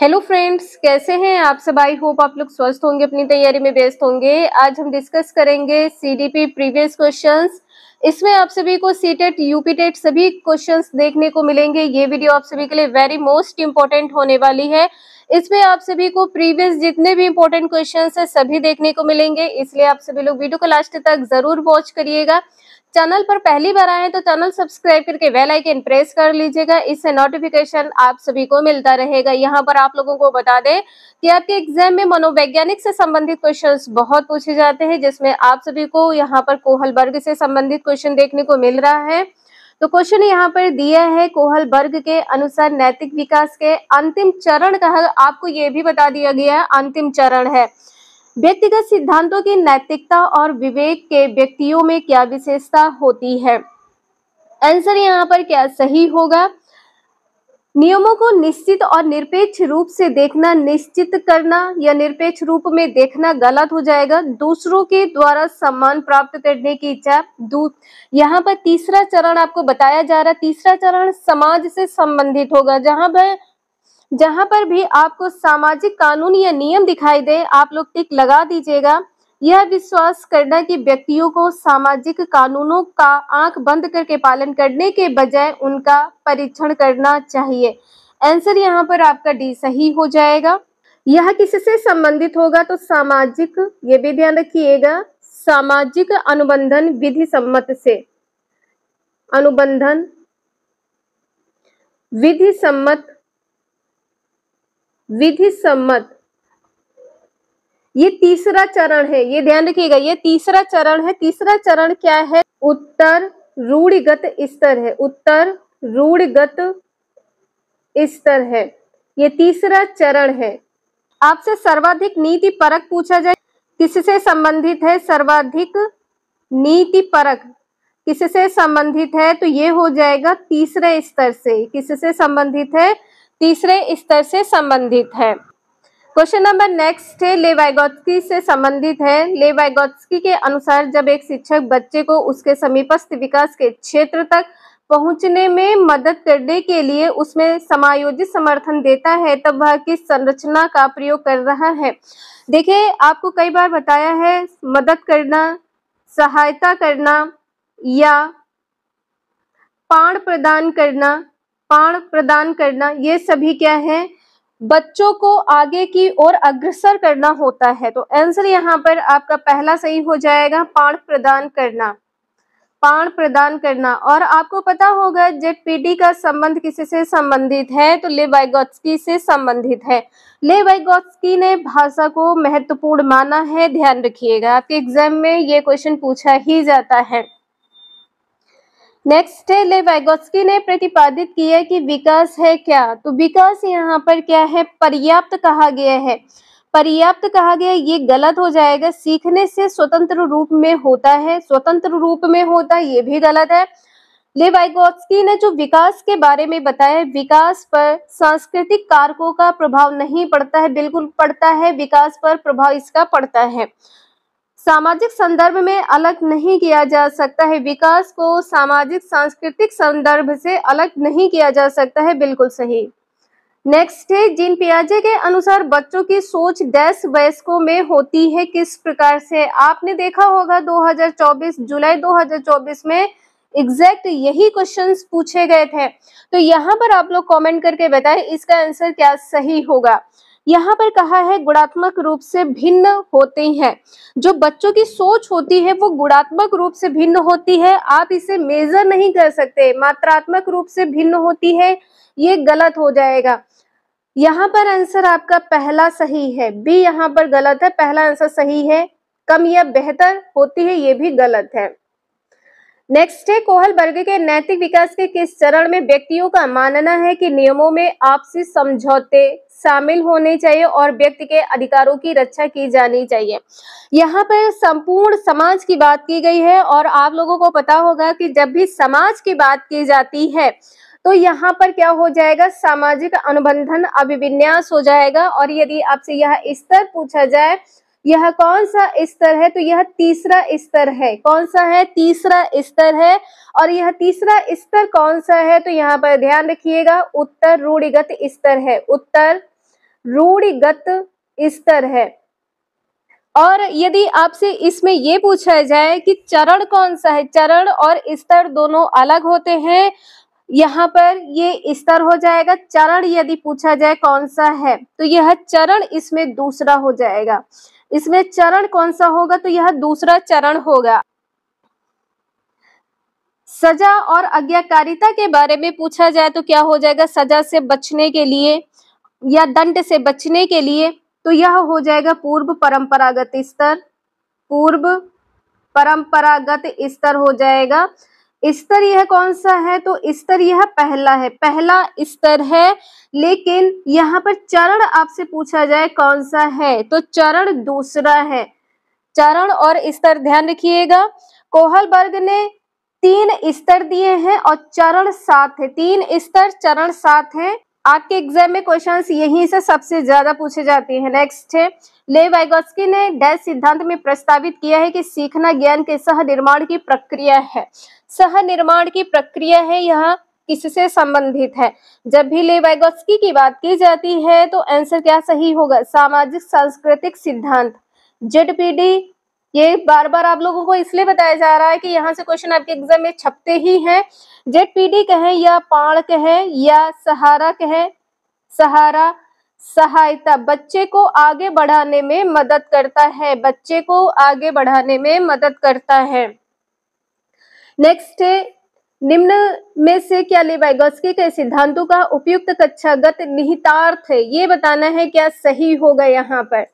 Hello friends, कैसे हैं आप सब। आई होप आप लोग स्वस्थ होंगे, अपनी तैयारी में व्यस्त होंगे। आज हम डिस्कस करेंगे सीडीपी प्रीवियस क्वेश्चंस। इसमें आप सभी को सीटेट यूपी टेट सभी क्वेश्चंस देखने को मिलेंगे। ये वीडियो आप सभी के लिए वेरी मोस्ट इंपॉर्टेंट होने वाली है। इसमें आप सभी को प्रीवियस जितने भी इंपॉर्टेंट क्वेश्चंस है सभी देखने को मिलेंगे, इसलिए आप सभी लोग वीडियो को लास्ट तक जरूर वॉच करिएगा। चैनल पर पहली बार आए तो चैनल सब्सक्राइब करके बेल आइकन प्रेस कर लीजिएगा, इससे नोटिफिकेशन आप सभी को मिलता रहेगा। यहाँ पर आप लोगों को बता दें कि आपके एग्जाम में मनोवैज्ञानिक से संबंधित क्वेश्चंस बहुत पूछे जाते हैं, जिसमें आप सभी को यहाँ पर कोहलबर्ग से संबंधित क्वेश्चन देखने को मिल रहा है। तो क्वेश्चन यहाँ पर दिया है, कोहलबर्ग के अनुसार नैतिक विकास के अंतिम चरण का आपको ये भी बता दिया गया है अंतिम चरण है। व्यक्तिगत सिद्धांतों की नैतिकता और विवेक के व्यक्तियों में क्या विशेषता होती है। आंसर यहाँ पर क्या सही होगा। नियमों को निश्चित और निरपेक्ष रूप से देखना, निश्चित करना या निरपेक्ष रूप में देखना गलत हो जाएगा। दूसरों के द्वारा सम्मान प्राप्त करने की इच्छा। यहाँ पर तीसरा चरण आपको बताया जा रहा है, तीसरा चरण समाज से संबंधित होगा। जहां पर भी आपको सामाजिक कानून या नियम दिखाई दे आप लोग टिक लगा दीजिएगा। यह विश्वास करना कि व्यक्तियों को सामाजिक कानूनों का आंख बंद करके पालन करने के बजाय उनका परीक्षण करना चाहिए। आंसर यहाँ पर आपका डी सही हो जाएगा। यह किससे संबंधित होगा तो सामाजिक, ये भी ध्यान रखिएगा, सामाजिक अनुबंधन विधि सम्मत से, अनुबंधन विधि सम्मत ये तीसरा चरण है, ये ध्यान रखिएगा, ये तीसरा चरण है। तीसरा चरण क्या है, उत्तर रूढ़िगत स्तर है, उत्तर रूढ़िगत स्तर है, ये तीसरा चरण है। आपसे सर्वाधिक नीति परक पूछा जाए, किससे संबंधित है सर्वाधिक नीति परक, किससे संबंधित है तो ये हो जाएगा तीसरे स्तर से। किससे संबंधित है, तीसरे स्तर से संबंधित है। क्वेश्चन नंबर नेक्स्ट है, लेवाइगोत्स्की से संबंधित है। लेवाइगोत्स्की के अनुसार जब एक शिक्षक बच्चे को उसके समीपस्थ विकास के क्षेत्र तक पहुंचने में मदद करने के लिए उसमें समायोजित समर्थन देता है तब वह किस संरचना का प्रयोग कर रहा है। देखिए, आपको कई बार बताया है मदद करना, सहायता करना या पाण प्रदान करना, ये सभी क्या है, बच्चों को आगे की ओर अग्रसर करना होता है। तो आंसर यहाँ पर आपका पहला सही हो जाएगा, पाण प्रदान करना, पाण प्रदान करना। और आपको पता होगा जेडपीटी का संबंध किससे संबंधित है तो लेवाइगोत्स्की से संबंधित है। लेवाइगोत्स्की ने भाषा को महत्वपूर्ण माना है, ध्यान रखिएगा, आपके एग्जाम में ये क्वेश्चन पूछा ही जाता है। नेक्स्ट है, लेवाइगोत्स्की ने प्रतिपादित किया कि विकास है क्या, तो विकास यहाँ पर क्या है, पर्याप्त कहा गया है, पर्याप्त कहा गया, ये गलत हो जाएगा। सीखने से स्वतंत्र रूप में होता है, स्वतंत्र रूप में होता है, ये भी गलत है। लेवाइगोत्स्की ने जो विकास के बारे में बताया, विकास पर सांस्कृतिक कारकों का प्रभाव नहीं पड़ता है, बिल्कुल पड़ता है, विकास पर प्रभाव इसका पड़ता है। सामाजिक संदर्भ में अलग नहीं किया जा सकता है, विकास को सामाजिक सांस्कृतिक संदर्भ से अलग नहीं किया जा सकता है, बिल्कुल सही। नेक्स्ट है, जीन पियाजे के अनुसार बच्चों की सोच डैश वयस्कों में होती है, किस प्रकार से। आपने देखा होगा 2024 जुलाई 2024 में एग्जैक्ट यही क्वेश्चंस पूछे गए थे। तो यहाँ पर आप लोग कमेंट करके बताएं इसका आंसर क्या सही होगा। यहाँ पर कहा है गुणात्मक रूप से भिन्न होते हैं, जो बच्चों की सोच होती है वो गुणात्मक रूप से भिन्न होती है, आप इसे मेजर नहीं कर सकते। मात्रात्मक रूप से भिन्न होती है, ये गलत हो जाएगा। यहाँ पर आंसर आपका पहला सही है, बी यहाँ पर गलत है, पहला आंसर सही है। कम या बेहतर होती है, ये भी गलत है। नेक्स्ट है, कोहलबर्ग के नैतिक विकास के किस चरण में व्यक्तियों का मानना है कि नियमों में आपसी समझौते शामिल होने चाहिए और व्यक्ति के अधिकारों की रक्षा की जानी चाहिए। यहाँ पर संपूर्ण समाज की बात की गई है और आप लोगों को पता होगा कि जब भी समाज की बात की जाती है तो यहाँ पर क्या हो जाएगा, सामाजिक अनुबंधन अभिविन्यास हो जाएगा। और यदि आपसे यह स्तर पूछा जाए यह कौन सा स्तर है तो यह तीसरा स्तर है। कौन सा है, तीसरा स्तर है। और यह तीसरा स्तर कौन सा है तो यहाँ पर ध्यान रखिएगा, उत्तर रूढ़िगत स्तर है, उत्तर रूढ़िगत स्तर है। और यदि आपसे इसमें ये पूछा जाए कि चरण कौन सा है, चरण और स्तर दोनों अलग होते हैं, यहाँ पर ये स्तर हो जाएगा। चरण यदि पूछा जाए कौन सा है तो यह चरण इसमें दूसरा हो जाएगा। इसमें चरण कौन सा होगा तो यह दूसरा चरण होगा। सजा और आज्ञाकारिता के बारे में पूछा जाए तो क्या हो जाएगा, सजा से बचने के लिए या दंड से बचने के लिए, तो यह हो जाएगा पूर्व परंपरागत स्तर। पूर्व परंपरागत स्तर हो जाएगा। स्तर यह कौन सा है तो स्तर यह पहला है, पहला स्तर है। लेकिन यहाँ पर चरण आपसे पूछा जाए कौन सा है तो चरण दूसरा है। चरण और स्तर ध्यान रखिएगा। कोहलबर्ग ने 3 स्तर दिए हैं और चरण 7 है। 3 स्तर, चरण 7 है। आपके एग्जाम में क्वेश्चंस यहीं से सबसे ज्यादा पूछे जाते हैं। नेक्स्ट है, लेव वाइगोत्स्की ने डैश सिद्धांत में प्रस्तावित किया है कि सीखना ज्ञान के सह निर्माण की प्रक्रिया है। सह निर्माण की प्रक्रिया है, यह किससे संबंधित है। जब भी लेव वाइगोत्स्की की बात की जाती है तो आंसर क्या सही होगा, सामाजिक सांस्कृतिक सिद्धांत, जेडपीडी। ये बार बार आप लोगों को इसलिए बताया जा रहा है कि यहाँ से क्वेश्चन आपके एग्जाम में छपते ही हैं। जेडपीडी कहें या पाण कहें या सहारा कहें, सहारा सहायता बच्चे को आगे बढ़ाने में मदद करता है, बच्चे को आगे बढ़ाने में मदद करता है। नेक्स्ट है, निम्न में से क्या लेव वाइगोत्स्की के सिद्धांतों का उपयुक्त कक्षागत निहितार्थ है, ये बताना है क्या सही होगा। यहाँ पर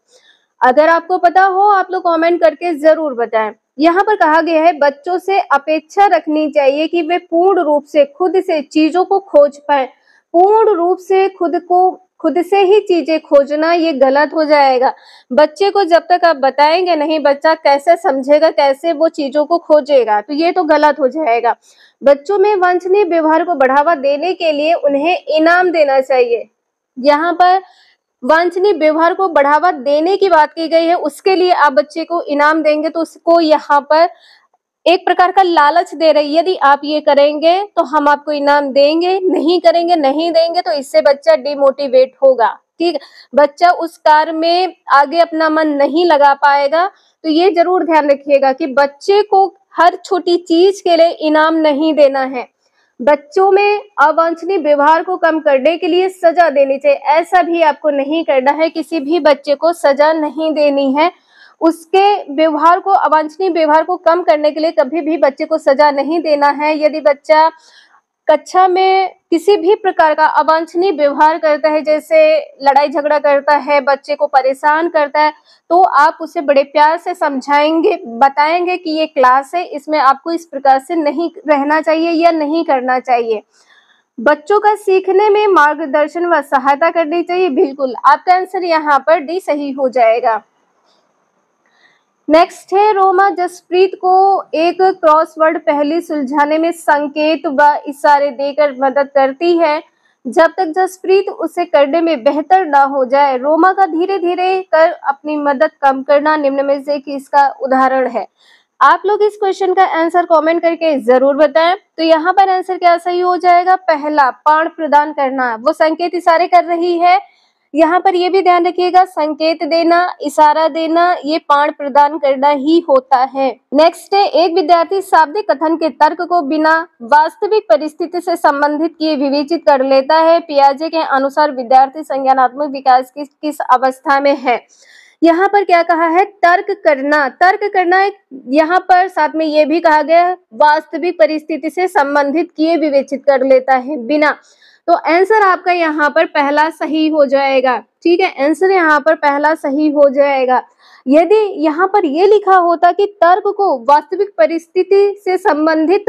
अगर आपको पता हो आप लोग कमेंट करके जरूर बताएं। यहाँ पर कहा गया है बच्चों से अपेक्षा रखनी चाहिए कि वे पूर्ण रूप से खुद से चीजों को खोज पाए। पूर्ण रूप से खुद से ही चीजें खोजना ये गलत हो जाएगा। बच्चे को जब तक आप बताएंगे नहीं, बच्चा कैसे समझेगा, कैसे वो चीजों को खोजेगा, तो ये तो गलत हो जाएगा। बच्चों में वांछनीय व्यवहार को बढ़ावा देने के लिए उन्हें इनाम देना चाहिए। यहाँ पर वांछनीय व्यवहार को बढ़ावा देने की बात की गई है, उसके लिए आप बच्चे को इनाम देंगे तो उसको यहाँ पर एक प्रकार का लालच दे रही है। यदि आप ये करेंगे तो हम आपको इनाम देंगे, नहीं करेंगे नहीं देंगे, तो इससे बच्चा डिमोटिवेट होगा। ठीक, बच्चा उस कार्य में आगे अपना मन नहीं लगा पाएगा। तो ये जरूर ध्यान रखिएगा कि बच्चे को हर छोटी चीज के लिए इनाम नहीं देना है। बच्चों में अवांछनीय व्यवहार को कम करने के लिए सजा देनी चाहिए, ऐसा भी आपको नहीं करना है। किसी भी बच्चे को सजा नहीं देनी है, उसके व्यवहार को, अवांछनीय व्यवहार को कम करने के लिए कभी भी बच्चे को सजा नहीं देना है। यदि बच्चा कक्षा में किसी भी प्रकार का अवांछनीय व्यवहार करता है, जैसे लड़ाई झगड़ा करता है, बच्चे को परेशान करता है, तो आप उसे बड़े प्यार से समझाएंगे, बताएंगे कि ये क्लास है, इसमें आपको इस प्रकार से नहीं रहना चाहिए या नहीं करना चाहिए। बच्चों का सीखने में मार्गदर्शन व सहायता करनी चाहिए। बिल्कुल, आपका आंसर यहाँ पर डी सही हो जाएगा। नेक्स्ट है, रोमा जसप्रीत को एक क्रॉसवर्ड पहेली सुलझाने में संकेत व इशारे देकर मदद करती है। जब तक जसप्रीत उसे करने में बेहतर ना हो जाए, रोमा का धीरे धीरे कर अपनी मदद कम करना निम्न में से किसका उदाहरण है। आप लोग इस क्वेश्चन का आंसर कमेंट करके जरूर बताएं। तो यहाँ पर आंसर क्या सही हो जाएगा, पहला, पाण प्रदान करना। वो संकेत इशारे कर रही है, यहाँ पर ये भी ध्यान रखिएगा, संकेत देना, इशारा देना, ये पाण प्रदान करना ही होता है। नेक्स्ट है, एक विद्यार्थी शाब्दिक कथन के तर्क को बिना वास्तविक परिस्थिति से संबंधित किए विवेचित कर लेता है। पियाजे के अनुसार विद्यार्थी संज्ञानात्मक विकास की किस अवस्था में है। यहाँ पर क्या कहा है, तर्क करना। तर्क करना, यहाँ पर साथ में ये भी कहा गया वास्तविक परिस्थिति से संबंधित किए विवेचित कर लेता है, बिना। तो आंसर आपका यहाँ पर पहला सही हो जाएगा। ठीक है, आंसर यहाँ पर पहला सही हो जाएगा। यदि यहाँ पर ये लिखा होता कि तर्क को वास्तविक परिस्थिति से संबंधित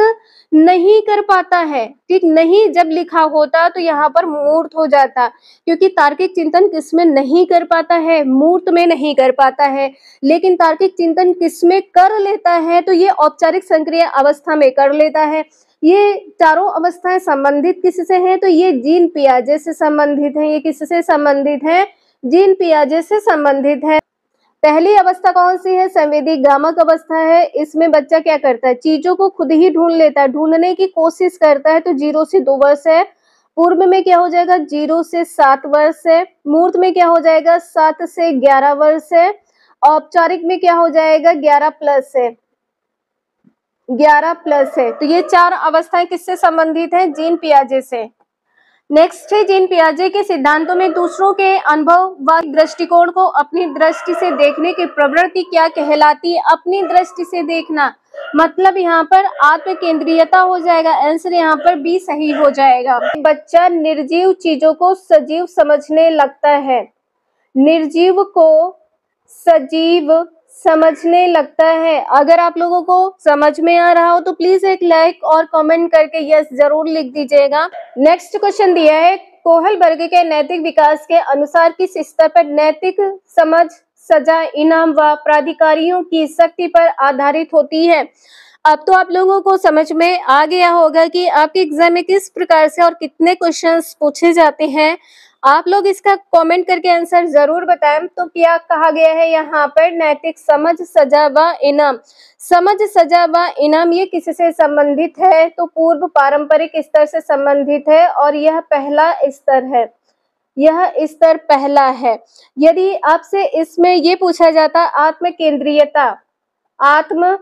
नहीं कर पाता है, ठीक, नहीं जब लिखा होता तो यहाँ पर मूर्त हो जाता, क्योंकि तार्किक चिंतन किसमें नहीं कर पाता है, मूर्त में नहीं कर पाता है। लेकिन तार्किक चिंतन किसमें कर लेता है, तो ये औपचारिक सक्रिय अवस्था में कर लेता है। ये चारों अवस्थाएं संबंधित किससे हैं, तो ये जीन पियाजे से संबंधित है। ये किससे संबंधित है, जीन पियाजे से संबंधित है। पहली अवस्था कौन सी है, संवेदी गामक अवस्था है। इसमें बच्चा क्या करता है, चीजों को खुद ही ढूंढ लेता है, ढूंढने की कोशिश करता है। तो 0 से 2 वर्ष है। पूर्व में क्या हो जाएगा 0 से 7 वर्ष है, मूर्त में क्या हो जाएगा 7 से 11 वर्ष है, औपचारिक में क्या हो जाएगा 11 प्लस है, 11 प्लस है। तो ये 4 अवस्थाएं किससे संबंधित है? जीन पियाजे से। नेक्स्ट है जीन पियाजे के सिद्धांतों में दूसरों के अनुभव व दृष्टिकोण को अपनी दृष्टि से देखने की प्रवृत्ति क्या कहलाती है? अपनी दृष्टि से देखना, मतलब यहाँ पर आत्म केंद्रीयता हो जाएगा। आंसर यहाँ पर बी सही हो जाएगा। बच्चा निर्जीव चीजों को सजीव समझने लगता है, निर्जीव को सजीव समझने लगता है। अगर आप लोगों को समझ में आ रहा हो तो प्लीज एक लाइक और कमेंट करके यस जरूर लिख दीजिएगा। नेक्स्ट क्वेश्चन दिया है, कोहलबर्ग के नैतिक विकास के अनुसार किस स्तर पर नैतिक समझ सजा, इनाम व प्राधिकारियों की शक्ति पर आधारित होती है? अब तो आप लोगों को समझ में आ गया होगा कि आपके एग्जाम में किस प्रकार से और कितने क्वेश्चंस पूछे जाते हैं। आप लोग इसका कमेंट करके आंसर जरूर बताएं। तो क्या कहा गया है यहाँ पर? नैतिक समझ सजा व इनाम। समझ सजा व इनाम ये किससे संबंधित है? तो पूर्व पारंपरिक स्तर से संबंधित है और यह पहला स्तर है, यह स्तर पहला है। यदि आपसे इसमें ये पूछा जाता आत्म केंद्रीयता, आत्म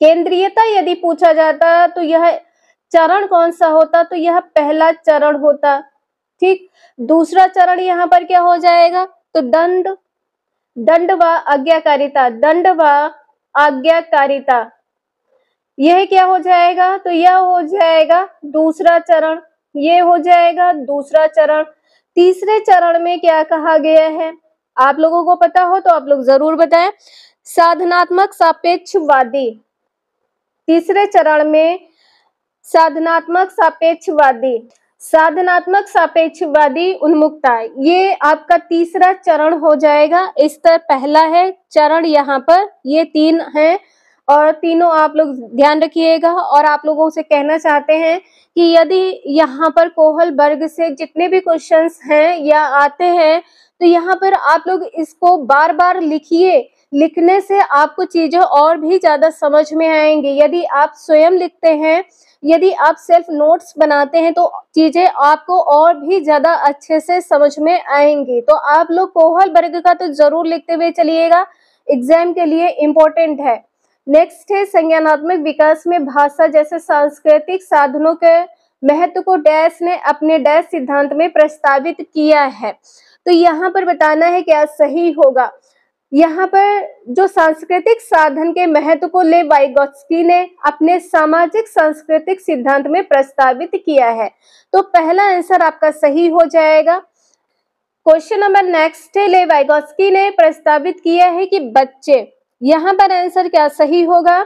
केंद्रीयता यदि पूछा जाता तो यह चरण कौन सा होता? तो यह पहला चरण होता। ठीक, दूसरा चरण यहाँ पर क्या हो जाएगा? तो दंड व आज्ञाकारिता, दंड व आज्ञाकारिता, यह क्या हो जाएगा? तो यह हो जाएगा दूसरा चरण, ये हो जाएगा दूसरा चरण। तीसरे चरण में क्या कहा गया है? आप लोगों को पता हो तो आप लोग जरूर बताएं। साधनात्मक सापेक्षवादी, तीसरे चरण में साधनात्मक सापेक्षवादी, साधनात्मक सापेक्षवादी उन्मुखता, ये आपका तीसरा चरण हो जाएगा। स्तर पहला है, चरण यहाँ पर ये 3 हैं और तीनों आप लोग ध्यान रखिएगा। और आप लोगों से कहना चाहते हैं कि यदि यहाँ पर कोहलबर्ग से जितने भी क्वेश्चंस हैं या आते हैं तो यहाँ पर आप लोग इसको बार बार लिखिए, लिखने से आपको चीजें और भी ज्यादा समझ में आएंगी। यदि आप स्वयं लिखते हैं, यदि आप सेल्फ नोट्स बनाते हैं तो चीजें आपको और भी ज्यादा अच्छे से समझ में आएंगी। तो आप लोग कोहलबर्ग का तो जरूर लिखते हुए चलिएगा, एग्जाम के लिए इम्पोर्टेंट है। नेक्स्ट है संज्ञानात्मक विकास में भाषा जैसे सांस्कृतिक साधनों के महत्व को डैश ने अपने डैश सिद्धांत में प्रस्तावित किया है। तो यहाँ पर बताना है क्या सही होगा। यहाँ पर जो सांस्कृतिक साधन के महत्व को ले वाइगोत्स्की ने अपने सामाजिक सांस्कृतिक सिद्धांत में प्रस्तावित किया है। तो पहला आंसर आपका सही हो जाएगा। क्वेश्चन नंबर नेक्स्ट है, ले वाइगोत्स्की ने प्रस्तावित किया है कि बच्चे, यहाँ पर आंसर क्या सही होगा?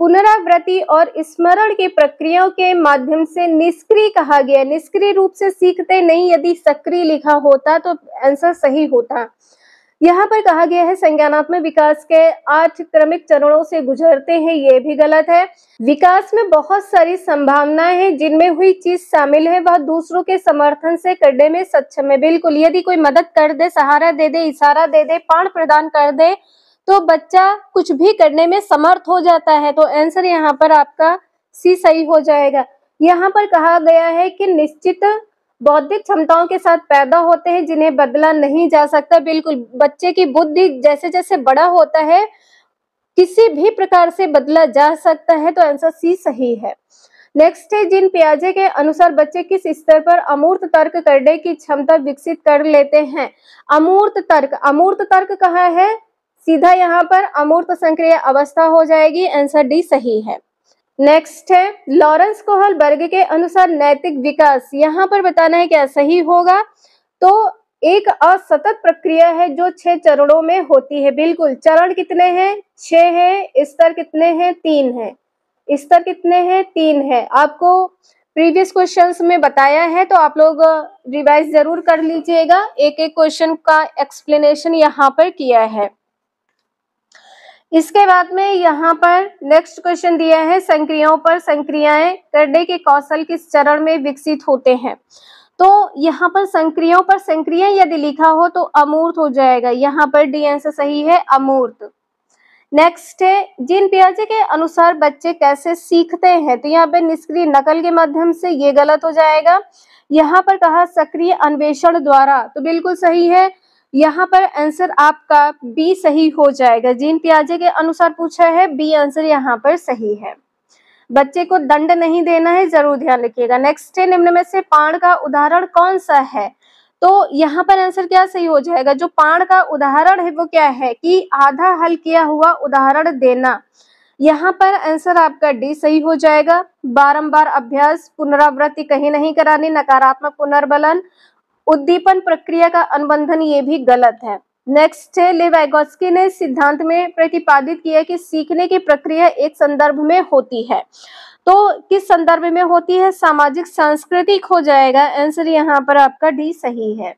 पुनरावृत्ति और स्मरण की प्रक्रियाओं के माध्यम से निष्क्रिय कहा गया, निष्क्रिय रूप से सीखते नहीं, यदि सक्रिय लिखा होता तो आंसर सही होता। यहाँ पर कहा गया है संज्ञानात्मक विकास के 8 क्रमिक चरणों से गुजरते हैं, ये भी गलत है। विकास में बहुत सारी संभावनाएं हैं, जिनमें हुई चीज शामिल है वह दूसरों के समर्थन से करने में सक्षम है। बिल्कुल, यदि कोई मदद कर दे, सहारा दे दे, इशारा दे दे, पाण प्रदान कर दे तो बच्चा कुछ भी करने में समर्थ हो जाता है। तो आंसर यहाँ पर आपका सी सही हो जाएगा। यहाँ पर कहा गया है कि निश्चित बौद्धिक क्षमताओं के साथ पैदा होते हैं जिन्हें बदला नहीं जा सकता। बिल्कुल, बच्चे की बुद्धि जैसे जैसे बड़ा होता है किसी भी प्रकार से बदला जा सकता है। तो आंसर सी सही है। नेक्स्ट है, जीन पियाजे के अनुसार बच्चे किस स्तर पर अमूर्त तर्क करने की क्षमता विकसित कर लेते हैं? अमूर्त तर्क, अमूर्त तर्क कहाँ है? सीधा यहाँ पर अमूर्त संक्रिय अवस्था हो जाएगी। आंसर डी सही है। नेक्स्ट है, लॉरेंस कोहलबर्ग के अनुसार नैतिक विकास, यहाँ पर बताना है क्या सही होगा? तो एक असतत प्रक्रिया है जो 6 चरणों में होती है। बिल्कुल, चरण कितने हैं? 6 हैं। स्तर कितने हैं? 3 हैं। स्तर कितने हैं? 3 है। आपको प्रीवियस क्वेश्चंस में बताया है तो आप लोग रिवाइज जरूर कर लीजिएगा। एक एक क्वेश्चन का एक्सप्लेनेशन यहाँ पर किया है। इसके बाद में यहाँ पर नेक्स्ट क्वेश्चन दिया है, संक्रियाओं पर संक्रियाएं करने के कौशल किस चरण में विकसित होते हैं? तो यहाँ पर संक्रियाओं पर संक्रिया यदि लिखा हो तो अमूर्त हो जाएगा। यहाँ पर डी आंसर सही है, अमूर्त। नेक्स्ट है, जीन पियाजे के अनुसार बच्चे कैसे सीखते हैं? तो यहाँ पे निष्क्रिय नकल के माध्यम से, ये गलत हो जाएगा। यहाँ पर कहा सक्रिय अन्वेषण द्वारा, तो बिल्कुल सही है। यहाँ पर आंसर आपका बी सही हो जाएगा। जीन पियाजे के अनुसार पूछा है, बी आंसर यहाँ पर सही है। बच्चे को दंड नहीं देना है, जरूर ध्यान रखिएगा। नेक्स्ट है, निम्न में से पाण का उदाहरण कौन सा है? तो यहाँ पर आंसर क्या सही हो जाएगा? जो पाण का उदाहरण है वो क्या है कि आधा हल किया हुआ उदाहरण देना। यहाँ पर आंसर आपका डी सही हो जाएगा। बारंबार अभ्यास, पुनरावृत्ति कहीं नहीं करानी, नकारात्मक पुनर्बलन, उद्दीपन प्रक्रिया का अनुबंधन, ये भी गलत है। नेक्स्ट है, ले वाइगोत्स्की ने सिद्धांत में प्रतिपादित किया कि सीखने की प्रक्रिया एक संदर्भ में होती है। तो किस संदर्भ में होती है? सामाजिक सांस्कृतिक हो जाएगा। आंसर यहाँ पर आपका डी सही है।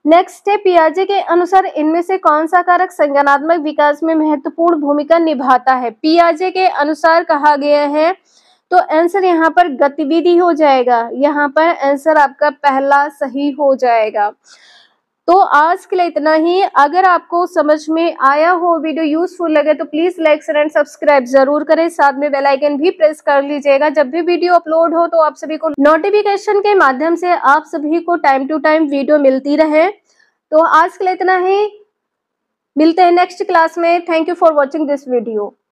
नेक्स्ट है, पियाजे के अनुसार इनमें से कौन सा कारक संज्ञानात्मक विकास में महत्वपूर्ण भूमिका निभाता है? पियाजे के अनुसार कहा गया है, तो आंसर यहाँ पर गतिविधि हो जाएगा। यहाँ पर आंसर आपका पहला सही हो जाएगा। तो आज के लिए इतना ही। अगर आपको समझ में आया हो, वीडियो यूजफुल लगे, तो please like share and subscribe जरूर करें। साथ में बेल आइकन भी प्रेस कर लीजिएगा। जब भी वीडियो अपलोड हो तो आप सभी को नोटिफिकेशन के माध्यम से आप सभी को टाइम टू टाइम वीडियो मिलती रहे। तो आज के लिए इतना ही, मिलते हैं नेक्स्ट क्लास में। Thank you for watching this video.